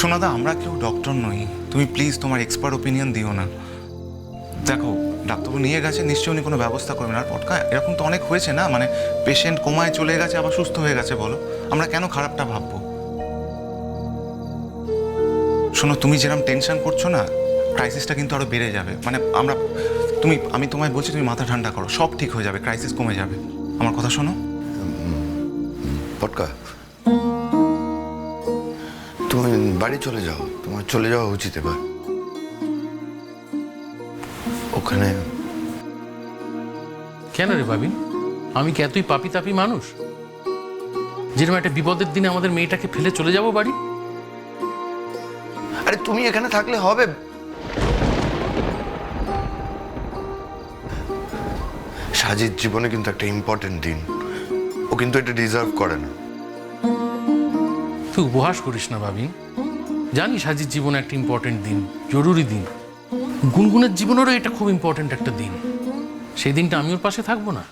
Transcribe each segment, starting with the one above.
সোনাদা, আমরা কেউ ডক্টর নই, তুমি প্লিজ তোমার এক্সপার্ট ওপিনিয়ন দিও না। দেখো, ডাক্তারবাবু নিয়ে গেছে, নিশ্চয়ই উনি কোনো ব্যবস্থা করবেন। আর পটকা, এরকম তো অনেক হয়েছে না, মানে পেশেন্ট কোমায় চলে গেছে আবার সুস্থ হয়ে গেছে। বলো, আমরা কেন খারাপটা ভাববো? শোনো, তুমি যেরকম টেনশন করছো না, ক্রাইসিসটা কিন্তু আরো বেড়ে যাবে। মানে আমি তোমায় বলছি, তুমি মাথা ঠান্ডা করো, সব ঠিক হয়ে যাবে, ক্রাইসিস কমে যাবে। আমার কথা শোনো। পটকা, তুমি বাড়ি চলে যাও, তোমার চলে যাওয়া উচিত এবার। ওখানে কেন রে ভাবিন? আমি কি এতই পাপি তাপি মানুষ যেরকম একটা বিপদের দিনে আমাদের মেয়েটাকে ফেলে চলে যাব বাড়ি? আরে তুমি এখানে থাকলে হবে? সাজিদ জীবনে কিন্তু একটা ইম্পর্টেন্ট দিন, ও কিন্তু এটা ডিজার্ভ করে না। তুই উপহাস করিস না ভাবিন, জানি সাজির জীবনে একটা ইম্পর্টেন্ট দিন, জরুরি দিন। গুনগুনের জীবনেরও এটা খুব ইম্পর্টেন্ট একটা দিন। সেই দিনটা আমি ওর পাশে থাকবো না?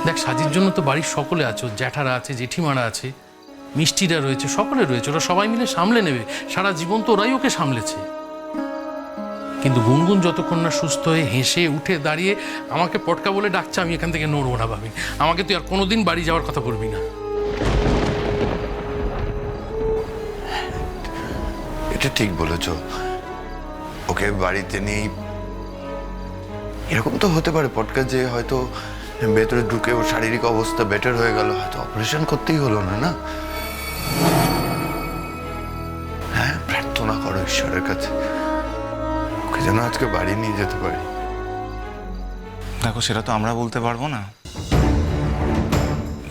দেখ, সাজির জন্য তো বাড়ির সকলে আছে, ওর জ্যাঠারা আছে, জেঠিমারা আছে, মিষ্টিরা রয়েছে, সকলে রয়েছে, ওরা সবাই মিলে সামলে নেবে। সারা জীবন তো ওরাই ওকে সামলেছে। কিন্তু গুনগুন যতক্ষণ না সুস্থ হয়ে হেসে উঠে দাঁড়িয়ে আমাকে পটকা বলে ডাকছে, আমি এখান থেকে নড়বো না ভাবিন। আমাকে তুই আর কোনোদিন বাড়ি যাওয়ার কথা বলবি না। এটা ঠিক বলেছ, ওকে বাড়িতে নেই। এরকম তো হতে পারে পটকা, যে হয়তো ভেতরে ঢুকে ওর শারীরিক অবস্থা বেটার হয়ে গেল, হয়তো অপারেশন করতেই হলো না। না, হ্যাঁ, প্রার্থনা করো ঈশ্বরের কাছে ওকে যেন আজকে বাড়ি নিয়ে যেতে পারি। দেখো, সেটা তো আমরা বলতে পারবো না।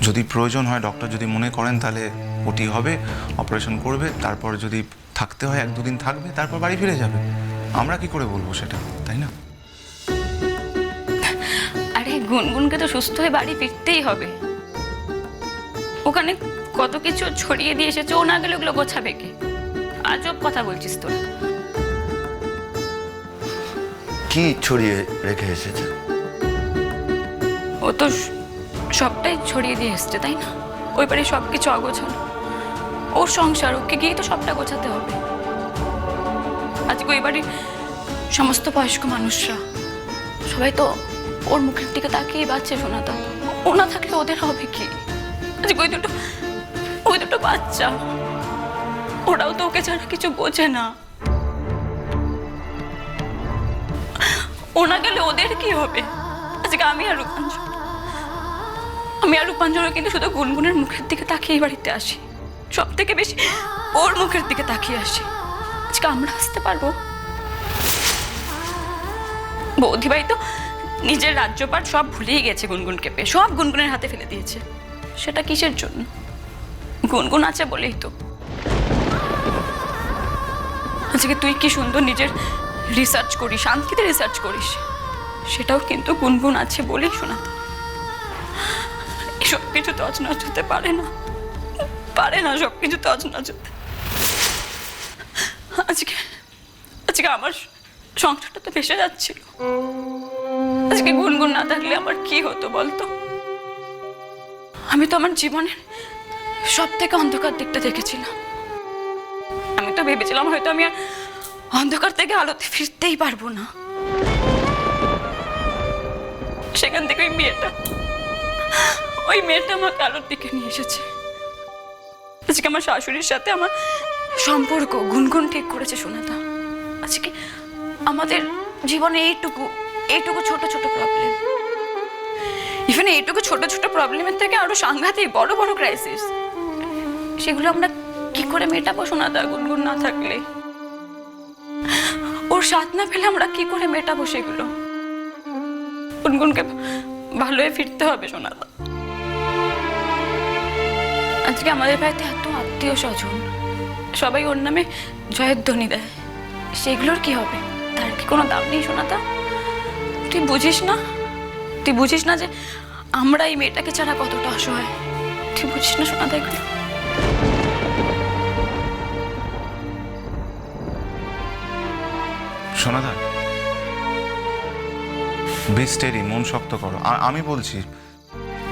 যদি প্রয়োজন হয়, ডক্টর যদি মনে করেন, তাহলে ওটি হবে, অপারেশন করবে, তারপর যদি থাকতে হয় 1-2 দিন থাকবে, তারপর বাড়ি ফিরে যাবে। আমরা কি করে বলবো সেটা, তাই না? আরে গুনগুনকে তো সুস্থ হয়ে বাড়ি ফিরতেই হবে। ওখানে কত কিছু ছড়িয়ে দিয়ে এসেছে, ও না গেলে ওগুলো গোছাবে কে? আজব কথা বলছিস তোরা। কি ছড়িয়ে রেখে এসেছে? ও তো সবটাই ছড়িয়ে দিয়ে এসছে, তাই না? ওই বাড়ি সবকিছু অগোছালো, ওর সংসার, ওকে গিয়ে তো সবটা গোছাতে হবে। আজকে ওই বাড়ির সমস্ত বয়স্ক মানুষরা সবাই তো ওর মুখের দিকে তাকিয়ে বাঁচছে। শোনা তো, ও না থাকলে ওদের হবে কি? আজকে ওই দুটো বাচ্চা, ওরাও তো ওকে ছাড়া কিছু বোঝে না। ও না গেলে ওদের কি হবে? আজকে আমি আর রূপাঞ্জনও কিন্তু শুধু গুনগুনের মুখের দিকে তাকিয়ে বাড়িতে আসি, সব থেকে বেশি ওর মুখের দিকে তাকিয়ে আসি। আজকে আমরা আসতে পারবো? বৌদিভাই তো নিজের রাজ্যপাট সব ভুলেই গেছে, গুনগুনকে পেয়ে সব গুনগুনের হাতে ফেলে দিয়েছে। সেটা কিসের জন্য? গুনগুন আছে বলেই তো। আজকে তুই কি সুন্দর নিজের রিসার্চ করিস, শান্তিতে রিসার্চ করিস, সেটাও কিন্তু গুনগুন আছে বলেই। শোনা তো, সব কিছু তছনছ হতে পারে না, সব কিছু তছনছ হতে। আজকে আমার সংসারটা তো ভেসে যাচ্ছিল। আজকে গুনগুন না থাকলে আমার কি হতো বলতো? আমি তো আমার জীবনের সব থেকে অন্ধকার দিকটা দেখেছিলাম। আমি তো ভেবেছিলাম হয়তো আমি আর অন্ধকার থেকে আলোতে ফিরতেই পারবো না। সেখান থেকে ওই মেয়েটা আমাকে আলোর দিকে নিয়ে এসেছে। আজকে আমার শাশুড়ির সাথে আমার সম্পর্ক গুনগুন ঠিক করেছে। শোনাতা, আজকে আমাদের জীবনে এইটুকু ছোট ছোট প্রবলেম, ইভেন এইটুকু ছোট ছোট প্রবলেমের থেকে আরো সাংঘাতিক বড় বড় ক্রাইসিস, সেগুলো আমরা কি করে মেটাবো? শোনাতা, গুনগুন না থাকলে, ওর সাথ না পেলে আমরা কি করে মেটাবো সেগুলো? গুনগুনকে ভালো হয়ে ফিরতে হবে। শোনাতা, আজকে আমাদের বাড়িতে এত আত্মীয় স্বজন, সবাই ওর নামে জয়ধ্বনি দেয়, সেগুলোর কি হবে? তার কি কোনো দাম নেই? শোনাতা, তুই বুঝিস না যে আমরা এই মেয়েটাকে ছাড়া কতটা অসহায়? তুই বুঝিস না শোনাতা এগুলো? সোনাদা, বেস্টেরই মন শক্ত করো। আমি বলছি,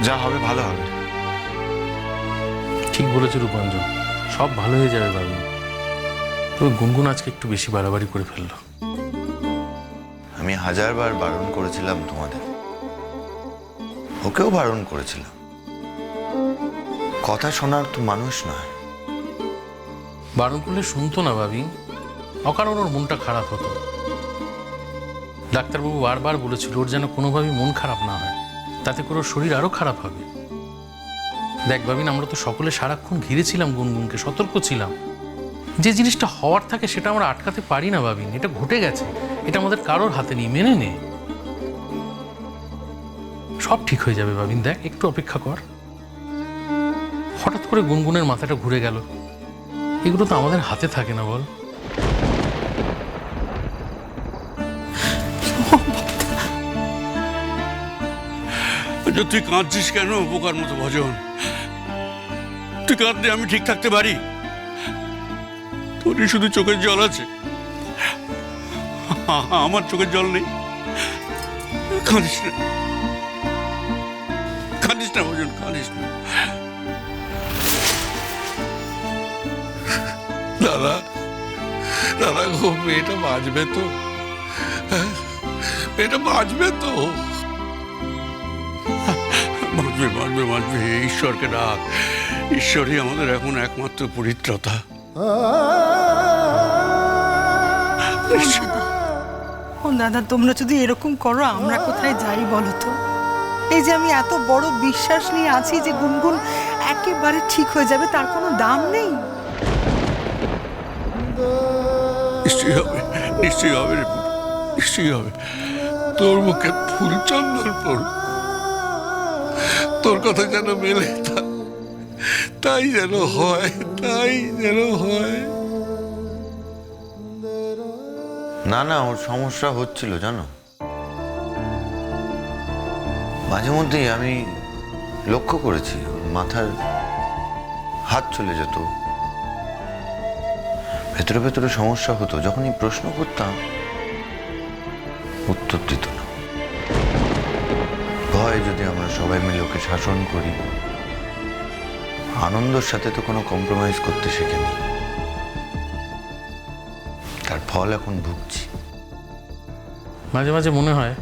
যা হবে ভালো হবে। ঠিক বলেছে রূপাঞ্জন, সব ভালো হয়ে যাবে ভাবি। তবে গুনগুন আজকে একটু বেশি বাড়াবাড়ি করে ফেললো। আমি 1000বার বারণ করেছিলাম তোমাদের, ওকেও বারণ করেছিলাম। কথা শোনার তো মানুষ নয়। বারণ করলে শুনতো না ভাবি, অকারণ ওর মনটা খারাপ হতো। ডাক্তারবাবু বারবার বলেছিল ওর যেন কোনোভাবেই মন খারাপ না হয়, তাতে করে ওর শরীর আরো খারাপ হবে। দেখ ভাবিন, আমরা তো সকলে সারাক্ষণ ঘিরেছিলাম গুনগুনকে, সতর্ক ছিলাম। যে জিনিসটা হওয়ার থাকে সেটা আমরা আটকাতে পারি না ভাবিন, এটা ঘটে গেছে, এটা আমাদের কারোর হাতে নেই, মেনে নে। সব ঠিক হয়ে যাবে ভাবিন, দেখ একটু অপেক্ষা কর। হঠাৎ করে গুনগুনের মাথাটা ঘুরে গেল, এগুলো তো আমাদের হাতে থাকে না বল। তুই কাঁদছিস কেন বোকার মতো ভজন? তুই কাঁদলে আমি ঠিক থাকতে পারি? তোরই শুধু চোখের জল আছে, আমার চোখের জল নেই। কাঁদিস না, কাঁদিস না ভজন, কাঁদিস না। দাদা, দাদা গো, মেয়েটা বাঁচবে তো? মেয়েটা বাঁচবে তো? বাঁচবে, বাঁচবে, বাঁচবে। ঈশ্বরকে ডাক, ঈশ্বরই আমাদের এখন একমাত্র পরিত্রতা। ও দাদা, তোমরা যদি এরকম করো আমরা কোথায় যাই বলো তো? এই যে আমি এত বড় বিশ্বাস নিয়ে আছি যে গুনগুন একেবারে ঠিক হয়ে যাবে, তার কোনো দাম নেই। নিশ্চয়ই হবে, নিশ্চয়ই হবে রে, নিশ্চয়ই হবে। তোর মুখে ফুল চন্দন পড়, তোর কথা যেন মেলে, তাই যেন হয়, তাই যেন হয়। না না, ওর সমস্যা হচ্ছিল জানো। মাঝে মধ্যেই আমি লক্ষ্য করেছি ওর মাথার হাত চলে যেত, ভেতরে ভেতরে সমস্যা হতো। যখনই প্রশ্ন করতাম উত্তর দিত না। ভয় যদি আমরা সবাই মিলে ওকে শাসন করি, আনন্দের সাথে তো কোনো কম্প্রোমাইজ করতে শেখেনি। তার ফল এখন ভুগছি। মাঝে মাঝে মনে হয়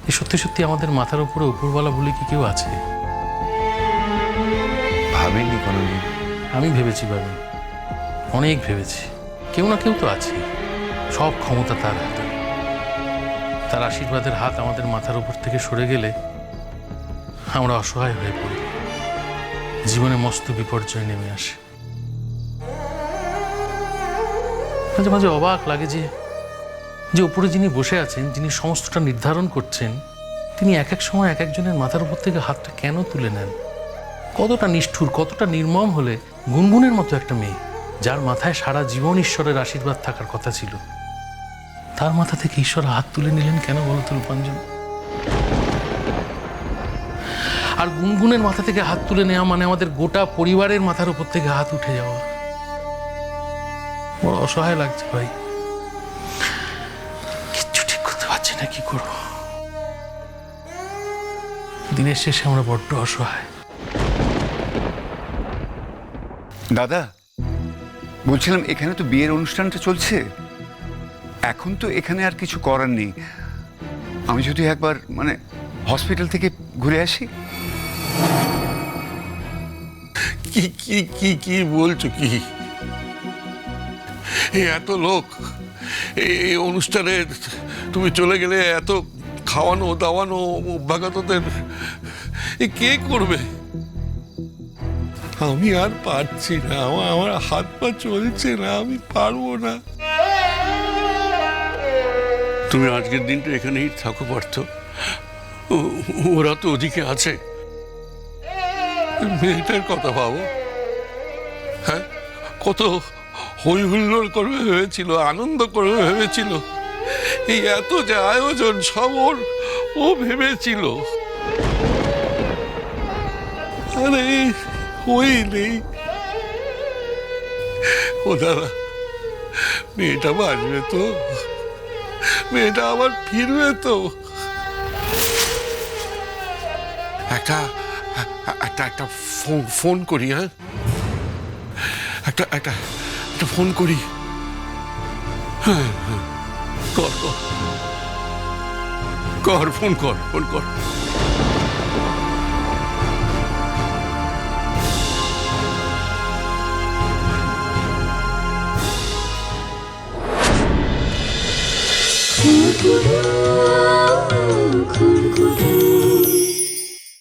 এই সত্যি সত্যি আমাদের মাথার উপরে উপরওয়ালা বলে কি কেউ আছে? ভাবিনি কোনোদিন। আমি ভেবেছি ভাবি, অনেক ভেবেছি। কেউ না কেউ তো আছে, সব ক্ষমতা তার হাতে। তার আশীর্বাদের হাত আমাদের মাথার উপর থেকে সরে গেলে আমরা অসহায় হয়ে পড়ি, জীবনে মস্ত বিপর্যয় নেমে আসে। মাঝে মাঝে অবাক লাগে যে উপরে যিনি বসে আছেন, যিনি সমস্তটা নির্ধারণ করছেন, তিনি এক এক সময় এক একজনের মাথার উপর থেকে হাতটা কেন তুলে নেন। কতটা নিষ্ঠুর, কতটা নির্মম হলে গুনগুনের মতো একটা মেয়ে, যার মাথায় সারা জীবন ঈশ্বরের আশীর্বাদ থাকার কথা ছিল, তার মাথা থেকে ঈশ্বর হাত তুলে নিলেন কেন বলতো রূপাঞ্জন? আর গুনগুনের মাথা থেকে হাত তুলে নেওয়া মানে আমাদের গোটা পরিবারের মাথার উপর থেকে হাত উঠে যাওয়া। বড় অসহায় লাগছে ভাই, কিচ্ছু ঠিক করতে পারছি না, কি করবো। দিনের শেষে আমরা বড্ড অসহায়। দাদা, বলছিলাম এখানে তো বিয়ের অনুষ্ঠানটা চলছে, এখন তো এখানে আর কিছু করার নেই। আমি যদি একবার হসপিটাল থেকে ঘুরে আসি। কি কি কি কি বলছো? কি এত লোক এই অনুষ্ঠানে তুমি চলে গেলে, এত খাওয়ানো দাওয়ানো অভ্যাগতদের কে করবে? আমি আর পারছি না, আমার হাত পা চলছে না, আমি পারবো না। তুমি আজকের দিনটা এখানেই থাকো পারতো, ওরা তো ওদিকে আছে। মেয়েটার কথা ভাবো, হ্যাঁ, কত হই হুল্লোড় করবে ভেবেছিল, আনন্দ করবে ভেবেছিল, এই এত যে আয়োজন সব ও ভেবেছিল। আরে ওই নেই। ও দাদা, মেয়েটা বাঁচবে তো? মেয়েটা আবার ফিরবে তো? একটা ফোন করি। হ্যাঁ, একটা ফোন করি। হ্যাঁ হ্যাঁ, কর কর কর, ফোন কর। খুরকুরে